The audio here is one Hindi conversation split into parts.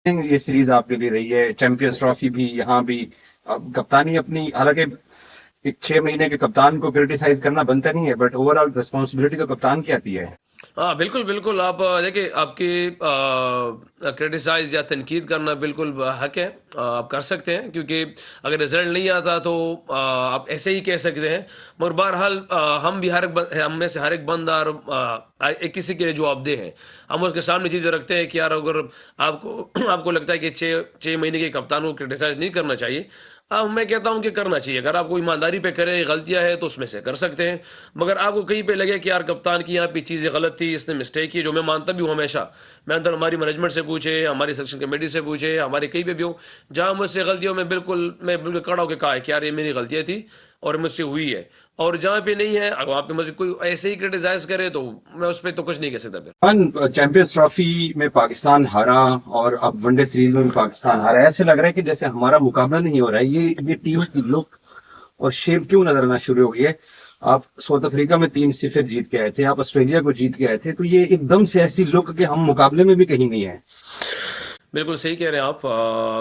ये सीरीज आपके लिए रही है, चैंपियंस ट्रॉफी भी, यहाँ भी। अब कप्तानी अपनी, हालांकि एक 6 महीने के कप्तान को क्रिटिसाइज करना बनता नहीं है, बट ओवरऑल रिस्पॉन्सिबिलिटी तो कप्तान की आती है। हाँ, बिल्कुल, बिल्कुल। आप देखिए, आपकी क्रिटिसाइज़ या तनकीद करना बिल्कुल हक है। आप कर सकते हैं, क्योंकि अगर रिज़ल्ट नहीं आता तो आप ऐसे ही कह सकते हैं। मगर बहरहाल हम भी हर एक हम में से हर एक बंदा और एक किसी के लिए जवाबदेह हैं। हम उसके सामने चीज़ें रखते हैं कि यार, अगर आपको आपको लगता है कि 6 महीने के कप्तान को क्रिटिसाइज़ नहीं करना चाहिए। मैं कहता हूँ कि करना चाहिए। अगर आप कोई ईमानदारी पे करें, गलतियाँ हैं तो उसमें से कर सकते हैं। मगर आपको कहीं पे लगे कि यार, कप्तान की यहाँ पे चीज़ें गलत थी, इसने मिस्टेक की, जो मैं मानता भी हूँ हमेशा। मैं अंदर हमारी मैनेजमेंट से पूछे, हमारी सेक्शन कमेटी से पूछे, हमारे कहीं पे भी हो, जहाँ मुझसे गलती हो, मैं बिल्कुल खड़ा होके कहा है कि यार, ये मेरी गलतियाँ थी और मुझसे हुई है। और जहाँ पे नहीं है, अगर वहाँ पे मुझे कोई ऐसे ही क्रिटिसाइज़ करे, तो मैं उस पे तो कुछ नहीं कह सकता फिर। चैंपियंस ट्रॉफी में पाकिस्तान हारा, और अब वनडे सीरीज में भी पाकिस्तान हारा है। ऐसे लग रहा है कि जैसे हमारा मुकाबला नहीं हो रहा है। ये टीम की लुक और शेप क्यों नजर आना शुरू हो गई है? आप साउथ अफ्रीका में 3-0 जीत के आए थे, आप ऑस्ट्रेलिया को जीत के आए थे, तो ये एकदम से ऐसी लुक कि हम मुकाबले में भी कहीं नहीं है। बिल्कुल सही कह रहे हैं आप,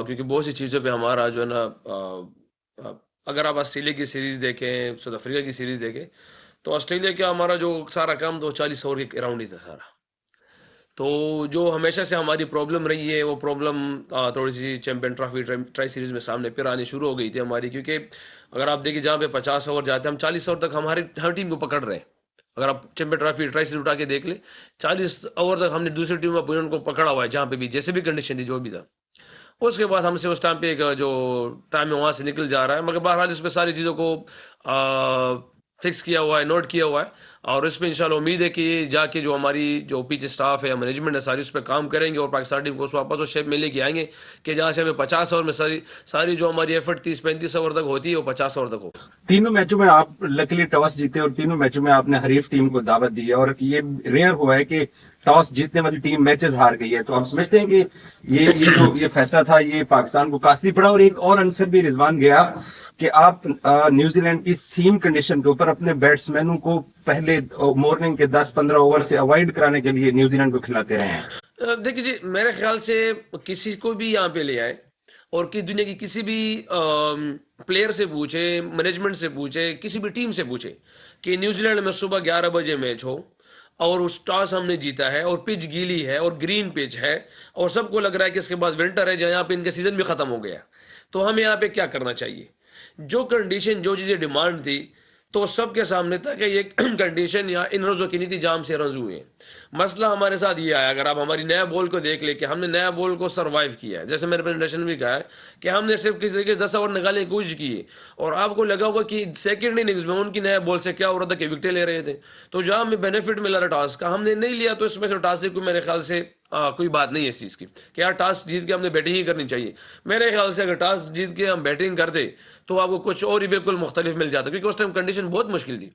क्योंकि बहुत सी चीज़ों पे हमारा जो है ना, अगर आप ऑस्ट्रेलिया की सीरीज़ देखें, साउथ अफ्रीका की सीरीज़ देखें, तो ऑस्ट्रेलिया का हमारा जो सारा काम तो 40 ओवर के अराउंड ही था सारा। तो जो हमेशा से हमारी प्रॉब्लम रही है, वो प्रॉब्लम थोड़ी-सी चैंपियन ट्रॉफी, ट्राई सीरीज़ में सामने फिर आनी शुरू हो गई थी हमारी, क्योंकि अगर आप देखिए, जहाँ पे 50 ओवर जाते हैं, हम 40 ओवर तक हमारी हर टीम को पकड़ रहे हैं। अगर आप चैंपियन ट्रॉफी, ट्राई सीरीज़ उठा के देख लें, 40 ओवर तक हमने दूसरी टीम अपोनेंट को पकड़ा हुआ है, जहाँ पे भी, जैसे भी कंडीशन थी, जो भी था। उसके बाद हमसे उस टाइम पे एक जो टाइम है, वहाँ से निकल जा रहा है। मगर बहरहाल इसमें सारी चीज़ों को फिक्स किया हुआ है, नोट किया हुआ है, और इसमें इंशाल्लाह उम्मीद है कि जाके जो हमारी जो पीछे स्टाफ है या मैनेजमेंट है, सारी उस पे काम करेंगे और पाकिस्तान टीम को उस वापस उस शेप में लेके आएँगे कि जहाँ से हमें 50 ओवर में सारी सारी जो हमारी एफर्ट 30-35 ओवर तक होती है, वो 50 ओवर तक हो। तीनों मैचों में आप लकीली टॉस जीते, और तीनों मैचों में आपने हरीफ टीम को दावत दी है, और ये रेयर हुआ है कि टॉस जीतने वाली टीम मैचेस हार गई है। तो आप समझते हैं कि ये फैसला था, ये पाकिस्तान को कास्टली पड़ा। और एक और आंसर भी रिजवान गया कि आप न्यूजीलैंड की सीम कंडीशन के ऊपर अपने बैट्समैनों को पहले मॉर्निंग के 10-15 ओवर से अवॉइड कराने के लिए न्यूजीलैंड को खिलाते रहे हैं। देखिए जी, मेरे ख्याल से किसी को भी यहाँ पे ले आए और कि दुनिया की किसी भी प्लेयर से पूछे, मैनेजमेंट से पूछे, किसी भी टीम से पूछे कि न्यूजीलैंड में सुबह 11 बजे मैच हो और उस टॉस हमने जीता है और पिच गीली है और ग्रीन पिच है और सबको लग रहा है कि इसके बाद विंटर है, जहाँ पे इनका सीजन भी खत्म हो गया, तो हमें यहाँ पे क्या करना चाहिए? जो कंडीशन, जो चीज़ें डिमांड थी, तो सबके सामने था कि ये कंडीशन या इन रोज़ों की नीति जाम से रंज हुए हैं। मसला हमारे साथ ये आया, अगर आप हमारी नया बॉल को देख ले कि हमने नया बॉल को सर्वाइव किया है, जैसे मेरे प्रेजेंटेशन में कहा है कि हमने सिर्फ किसी तरीके से 10 ओवर निकालने की कोशिश की है, और आपको लगा होगा कि सेकंड इनिंग्स में उनकी नया बॉल से क्या हो रहा था कि विकेटें ले रहे थे। तो जहाँ हमें बेनिफिट मिला रहा टॉस का, हमने नहीं लिया, तो इसमें से टॉस से कोई मेरे ख्याल से कोई बात नहीं है इस चीज़ की कि यार, टॉस जीत के हमने बैटिंग ही करनी चाहिए। मेरे ख्याल से अगर टॉस जीत के हम बैटिंग करते, तो आपको कुछ और ही बिल्कुल मुख्तलिफ मिल जाता, क्योंकि उस टाइम कंडीशन बहुत मुश्किल थी।